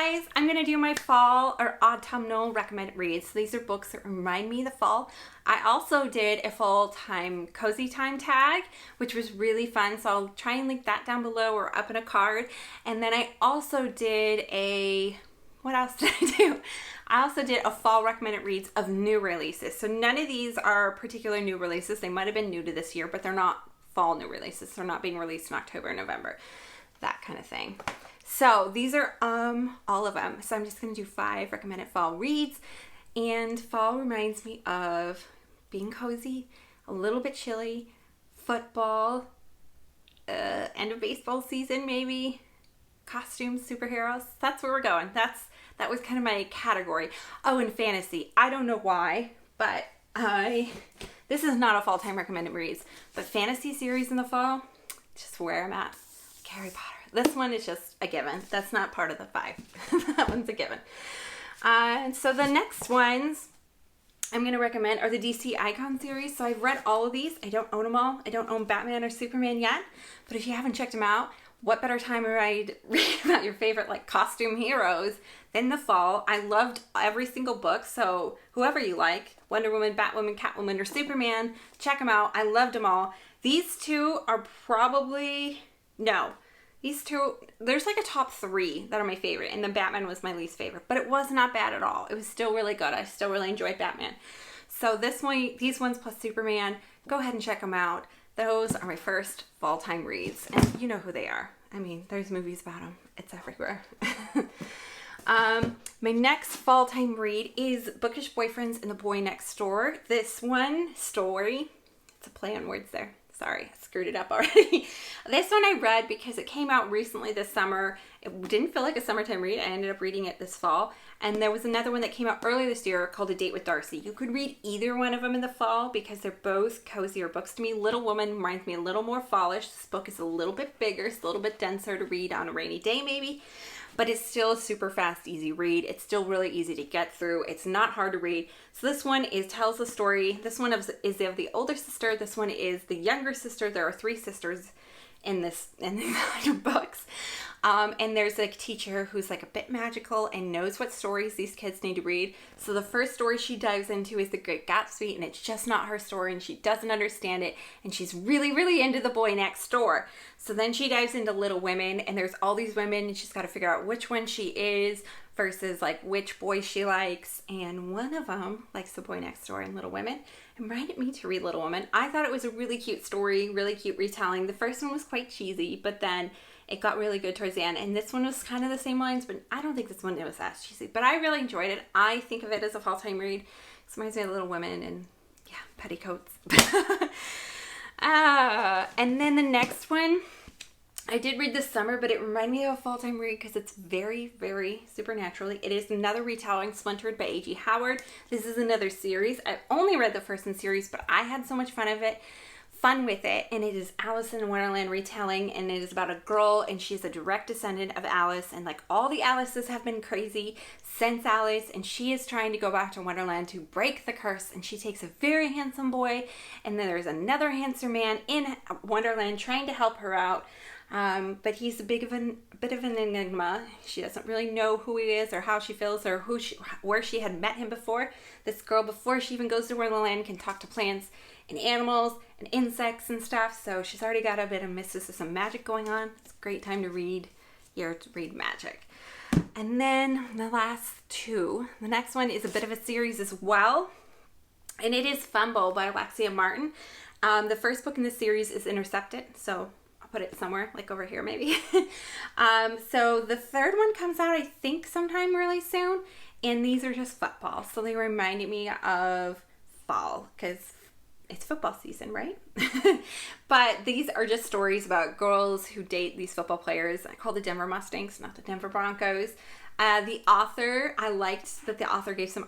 guys, I'm going to do my fall or autumnal recommended reads. So these are books that remind me of the fall. I also did a fall-time cozy time tag, which was really fun. So I'll try and link that down below or up in a card. And then I also did what else did I do? I also did a fall recommended reads of new releases. So none of these are particular new releases. They might have been new to this year, but they're not fall new releases. They're not being released in October and November. That kind of thing. So these are all of them. So I'm just going to do 5 recommended fall reads. And fall reminds me of being cozy, a little bit chilly, football, end of baseball season maybe, costumes, superheroes. That's where we're going. That was kind of my category. Oh, and fantasy. I don't know why, but this is not a fall time recommended reads, but fantasy series in the fall, just where I'm at. Like Harry Potter. This one is just a given. That's not part of the 5. That one's a given. So the next ones I'm going to recommend are the DC Icon series. So I've read all of these. I don't own them all. I don't own Batman or Superman yet. But if you haven't checked them out, what better time to read about your favorite costume heroes than the fall? I loved every single book. So whoever you like, Wonder Woman, Batwoman, Catwoman, or Superman, check them out. I loved them all. These two are probably... No. These two, there's a top 3 that are my favorite, and then Batman was my least favorite, but it was not bad at all. It was still really good. I still really enjoyed Batman. So these ones plus Superman, go ahead and check them out. Those are my first fall time reads, and you know who they are. I mean, there's movies about them. It's everywhere. My next fall time read is Bookish Boyfriends and the Boy Next Door. This one, story, it's a play on words there. Sorry, I screwed it up already. This one I read because it came out recently this summer. It didn't feel like a summertime read. I ended up reading it this fall. And there was another one that came out earlier this year called A Date with Darcy. You could read either one of them in the fall because they're both cozier books to me. Little Woman reminds me a little more fallish. This book is a little bit bigger. It's a little bit denser to read on a rainy day maybe. But it's still a super fast, easy read. It's still really easy to get through. It's not hard to read. So this one tells the story. This one is of the older sister. This one is the younger sister. There are 3 sisters in these books. And there's a teacher who's a bit magical and knows what stories these kids need to read. So the first story she dives into is The Great Gatsby, and it's just not her story, and she doesn't understand it, and she's really, really into the boy next door. So then she dives into Little Women, and there's all these women, and she's got to figure out which one she is versus which boy she likes. And one of them likes the boy next door in Little Women. It reminded me to read Little Women. I thought it was a really cute story, really cute retelling. The first one was quite cheesy, but then it got really good towards the end. And this one was kind of the same lines, but I don't think this one was as cheesy. But I really enjoyed it. I think of it as a fall-time read. It reminds me of Little Women and, yeah, petticoats. And then the next one, I did read this summer, but it reminded me of a fall-time read because it's very, very supernaturally. It is another retelling, Splintered by A.G. Howard. This is another series. I only read the first in series, but I had so much fun with it, and it is Alice in Wonderland retelling, and it is about a girl, and she's a direct descendant of Alice, and all the Alices have been crazy since Alice, and she is trying to go back to Wonderland to break the curse, and she takes a very handsome boy, and then there's another handsome man in Wonderland trying to help her out, but he's a bit of an enigma. She doesn't really know who he is or how she feels or where she had met him before. This girl, before she even goes to Wonderland, can talk to plants and animals and insects and stuff, so she's already got a bit of mysticism, magic going on. It's a great time to read magic. And then the last 2, the next one is a bit of a series as well, and it is Fumble by Alexia Martin. The first book in the series is Intercepted, so I'll put it somewhere, over here maybe. So the third one comes out, I think, sometime really soon, and these are just football, so they reminded me of fall, because it's football season, right? But these are just stories about girls who date these football players. I call the Denver Mustangs, not the Denver Broncos. The author, I liked that the author gave some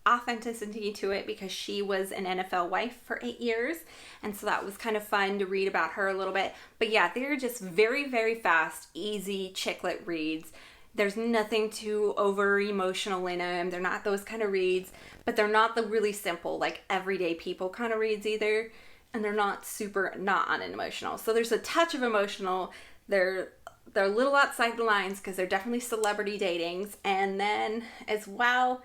authenticity to it because she was an NFL wife for 8 years. And so that was kind of fun to read about her a little bit. But yeah, they're just very, very fast, easy chick lit reads. There's nothing too over emotional in them. They're not those kind of reads, but they're not the really simple, everyday people kind of reads either. And they're not super not unemotional. So there's a touch of emotional. They're they're a little outside the lines because they're definitely celebrity datings. And then as well,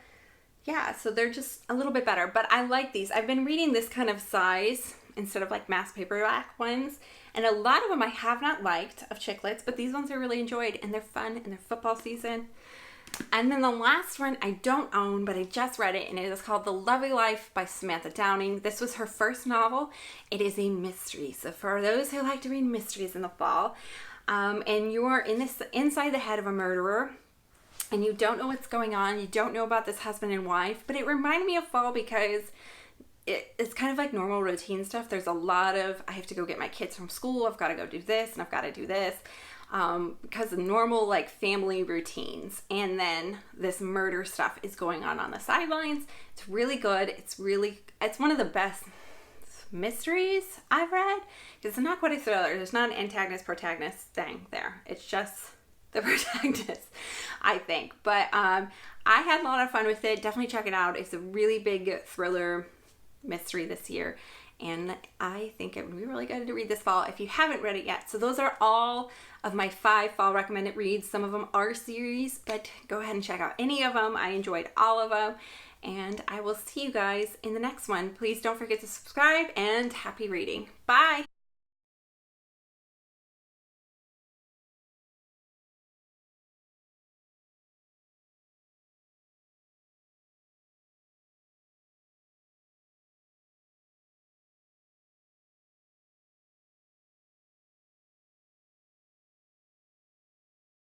yeah, so they're just a little bit better. But I like these. I've been reading this kind of size instead of like mass paperback ones. And a lot of them I have not liked of chick lits, but these ones I really enjoyed. And they're fun and they're football season. And then the last one I don't own, but I just read it, and it is called The Lovely Life by Samantha Downing. This was her first novel. It is a mystery. So for those who like to read mysteries in the fall, and you are inside the head of a murderer, and you don't know what's going on, you don't know about this husband and wife, but it reminded me of fall because it's kind of like normal routine stuff. There's a lot of, I have to go get my kids from school, I've got to go do this, and I've got to do this. Because of normal like family routines, and then this murder stuff is going on the sidelines. It's really good. It's one of the best mysteries I've read. It's not quite a thriller. There's not an antagonist protagonist thing there. It's just the protagonist, I think. But I had a lot of fun with it. Definitely check it out. It's a really big thriller mystery this year. And I think it would be really good to read this fall if you haven't read it yet. So those are all of my 5 fall recommended reads. Some of them are series, but go ahead and check out any of them. I enjoyed all of them. And I will see you guys in the next one. Please don't forget to subscribe, and happy reading. Bye!